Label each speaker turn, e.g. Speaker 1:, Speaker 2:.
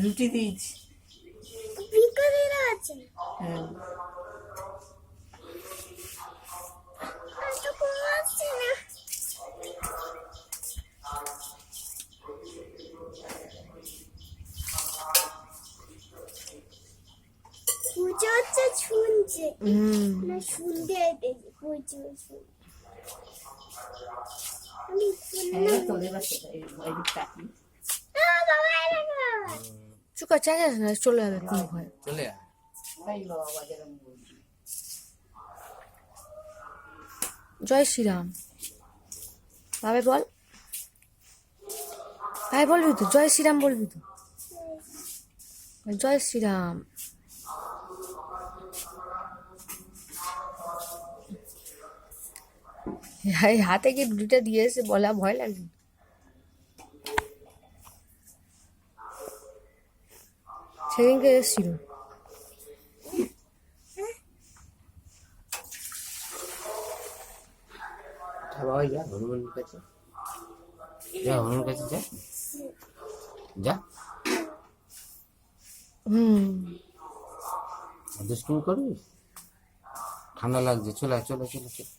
Speaker 1: রুটি দিয়েছি। হ্যাঁ
Speaker 2: পুজো হচ্ছে শুনছে না শুনতে
Speaker 3: চুকা চাইছিস না, চলে যাবে কোনো ভয়।
Speaker 4: চলে আয়।
Speaker 3: জয় শ্রীরাম। ভাবে বল, ভাই বলবি তো, জয় শ্রীরাম বলবি তো। জয় শ্রীরাম। হাতে কি রুটিটা দিয়ে এসে বলা ভয় লাগছে। সেদিনকে এসেছিল।
Speaker 4: বাবা যা হনুমানের কাছে, যা হনুমানের কাছে যা, যা দুষ্টুমি করবি, ঠান্ডা লাগছে, চলে চলে চলে চলে।